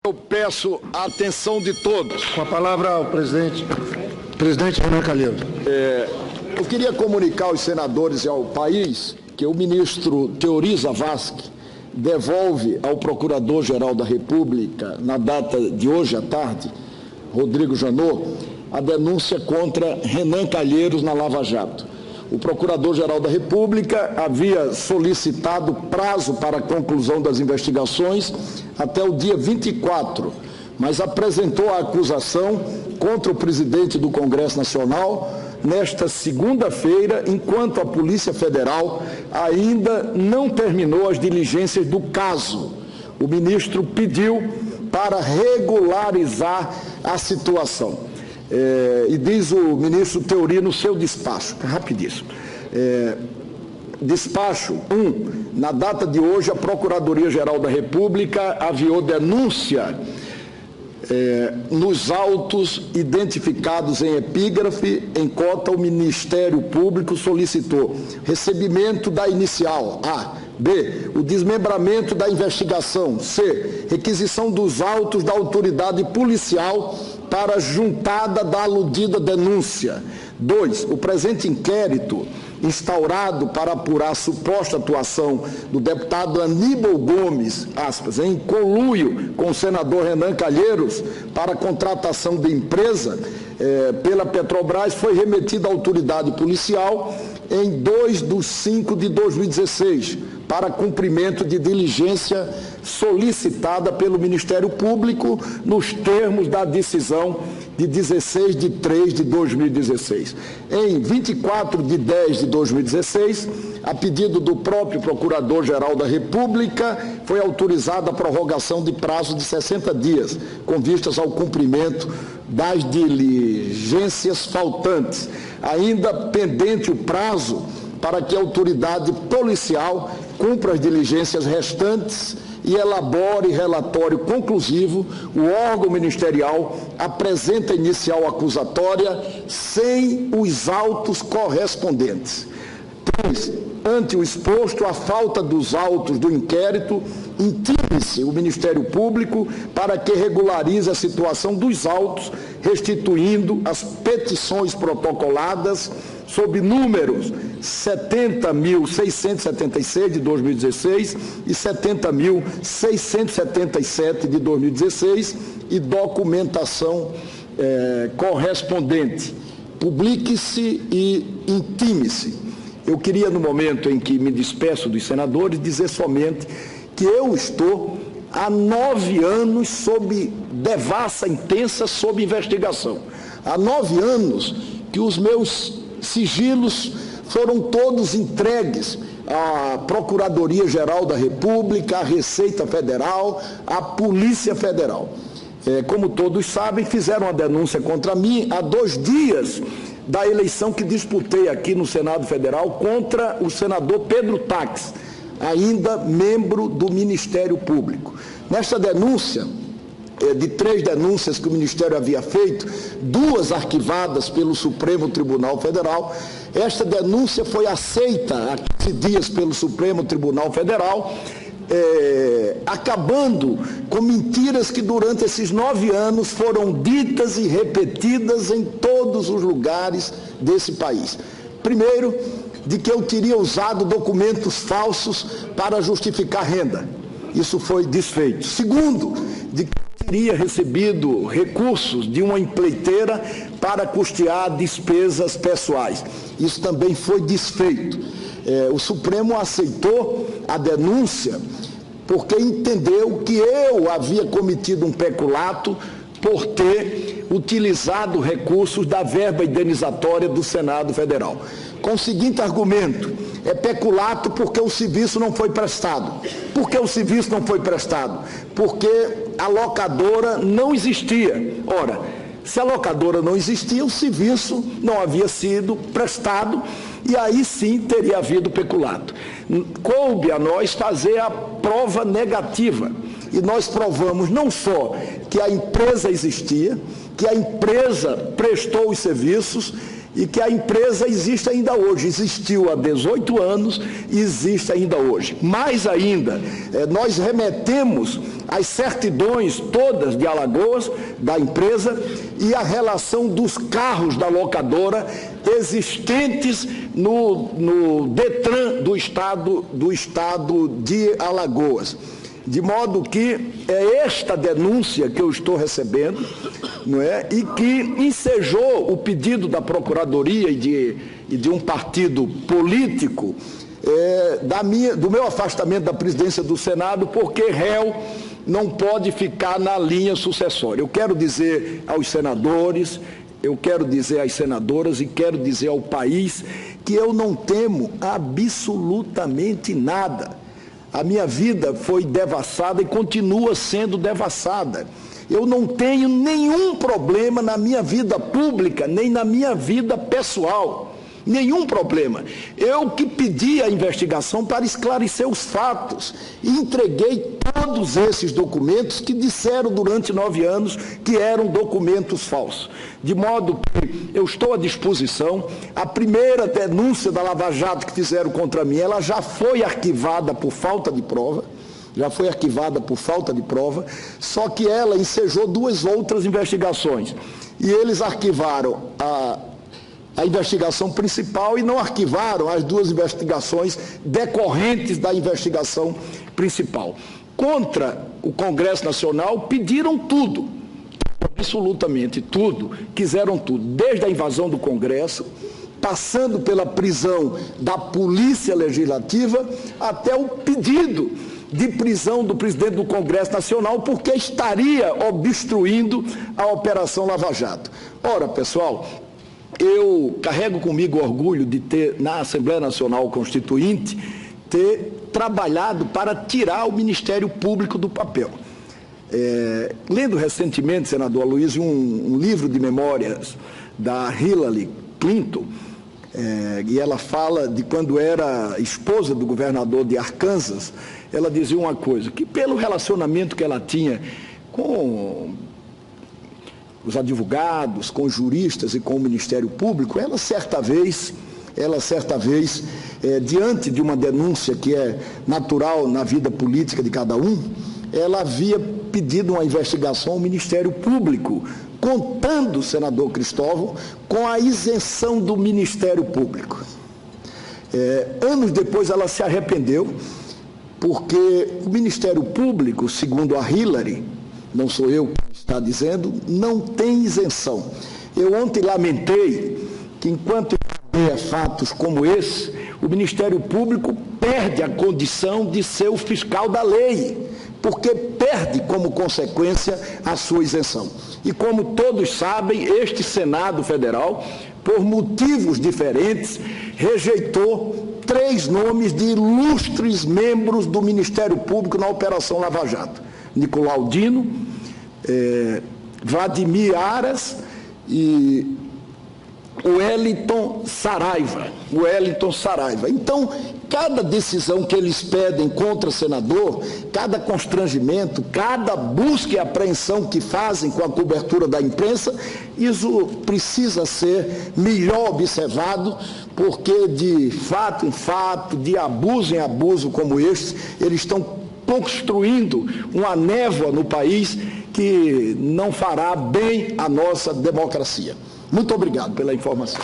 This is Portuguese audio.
Eu peço a atenção de todos. Com a palavra ao presidente Renan Calheiros. Eu queria comunicar aos senadores e ao país que o ministro Teori Zavascki devolve ao Procurador-Geral da República, na data de hoje à tarde, Rodrigo Janot, a denúncia contra Renan Calheiros na Lava Jato. O Procurador-Geral da República havia solicitado prazo para a conclusão das investigações até o dia 24, mas apresentou a acusação contra o presidente do Congresso Nacional nesta segunda-feira, enquanto a Polícia Federal ainda não terminou as diligências do caso. O ministro pediu para regularizar a situação. E diz o ministro Teori no seu despacho, rapidíssimo. Despacho 1. Na data de hoje, a Procuradoria-Geral da República aviou denúncia nos autos identificados em epígrafe, em cota, o Ministério Público solicitou recebimento da inicial, A. B. O desmembramento da investigação, C. Requisição dos autos da autoridade policial para juntada da aludida denúncia. 2. O presente inquérito instaurado para apurar a suposta atuação do deputado Aníbal Gomes, aspas, em conluio com o senador Renan Calheiros para a contratação de empresa pela Petrobras, foi remetido à autoridade policial em 2/5/2016, para cumprimento de diligência solicitada pelo Ministério Público nos termos da decisão de 16/3/2016. Em 24/10/2016, a pedido do próprio Procurador-Geral da República, foi autorizada a prorrogação de prazo de 60 dias, com vistas ao cumprimento das diligências faltantes. Ainda pendente o prazo para que a autoridade policial cumpra as diligências restantes e elabore relatório conclusivo, o órgão ministerial apresenta a inicial acusatória sem os autos correspondentes. 3. Ante o exposto, a falta dos autos do inquérito, intime-se o Ministério Público para que regularize a situação dos autos, restituindo as petições protocoladas sob números 70.676 de 2016 e 70.677 de 2016 e documentação correspondente. Publique-se e intime-se. Eu queria, no momento em que me despeço dos senadores, dizer somente que eu estou há 9 anos sob devassa intensa sob investigação. Há 9 anos que os meus sigilos foram todos entregues à Procuradoria-Geral da República, à Receita Federal, à Polícia Federal. Como todos sabem, fizeram a denúncia contra mim há 2 dias da eleição que disputei aqui no Senado Federal contra o senador Pedro Taques, ainda membro do Ministério Público. Nesta denúncia, de 3 denúncias que o Ministério havia feito, 2 arquivadas pelo Supremo Tribunal Federal, esta denúncia foi aceita há 15 dias pelo Supremo Tribunal Federal, acabando com mentiras que durante esses 9 anos foram ditas e repetidas em todos os lugares desse país. Primeiro, de que eu teria usado documentos falsos para justificar renda. Isso foi desfeito. Segundo, de que eu teria recebido recursos de uma empreiteira para custear despesas pessoais. Isso também foi desfeito. O Supremo aceitou a denúncia porque entendeu que eu havia cometido um peculato por ter utilizado recursos da verba indenizatória do Senado Federal. Com o seguinte argumento: é peculato porque o serviço não foi prestado. Por que o serviço não foi prestado? Porque a locadora não existia. Ora, se a locadora não existia, o serviço não havia sido prestado e aí sim teria havido peculato. Coube a nós fazer a prova negativa e nós provamos não só que a empresa existia, que a empresa prestou os serviços e que a empresa existe ainda hoje, existiu há 18 anos e existe ainda hoje. Mais ainda, nós remetemos as certidões todas de Alagoas, da empresa, e a relação dos carros da locadora existentes no DETRAN do estado de Alagoas. De modo que é esta denúncia que eu estou recebendo, não é? E que ensejou o pedido da Procuradoria e de um partido político do meu afastamento da presidência do Senado, porque réu não pode ficar na linha sucessória. Eu quero dizer aos senadores, eu quero dizer às senadoras e quero dizer ao país que eu não temo absolutamente nada. A minha vida foi devassada e continua sendo devassada. Eu não tenho nenhum problema na minha vida pública, nem na minha vida pessoal. Nenhum problema. Eu que pedi a investigação para esclarecer os fatos e entreguei todos esses documentos que disseram durante 9 anos que eram documentos falsos. De modo que eu estou à disposição. A primeira denúncia da Lava Jato que fizeram contra mim, ela já foi arquivada por falta de prova. Só que ela ensejou 2 outras investigações. E eles arquivaram a investigação principal e não arquivaram as 2 investigações decorrentes da investigação principal. Contra o Congresso Nacional, pediram tudo, absolutamente tudo, quiseram tudo, desde a invasão do Congresso, passando pela prisão da Polícia Legislativa, até o pedido de prisão do presidente do Congresso Nacional, porque estaria obstruindo a Operação Lava Jato. Ora, pessoal, eu carrego comigo o orgulho de ter, na Assembleia Nacional Constituinte, ter trabalhado para tirar o Ministério Público do papel. Lendo recentemente, senador Aloysio, um livro de memórias da Hillary Clinton, e ela fala de quando era esposa do governador de Arkansas, ela dizia uma coisa, que pelo relacionamento que ela tinha com os advogados, com os juristas e com o Ministério Público, ela certa vez, diante de uma denúncia que é natural na vida política de cada um, ela havia pedido uma investigação ao Ministério Público, contando, senador Cristóvão, com a isenção do Ministério Público. Anos depois ela se arrependeu, porque o Ministério Público, segundo a Hillary, não sou eu que está dizendo, não tem isenção. Eu ontem lamentei que, enquanto eu fatos como esse, o Ministério Público perde a condição de ser o fiscal da lei, porque perde como consequência a sua isenção. E como todos sabem, este Senado Federal, por motivos diferentes, rejeitou 3 nomes de ilustres membros do Ministério Público na Operação Lava Jato. Nicolau Dino, Vladimir Aras e Wellington Saraiva. Então, cada decisão que eles pedem contra senador, cada constrangimento, cada busca e apreensão que fazem com a cobertura da imprensa, isso precisa ser melhor observado, porque de fato em fato, de abuso em abuso como este, eles estão construindo uma névoa no país que não fará bem à nossa democracia. Muito obrigado pela informação.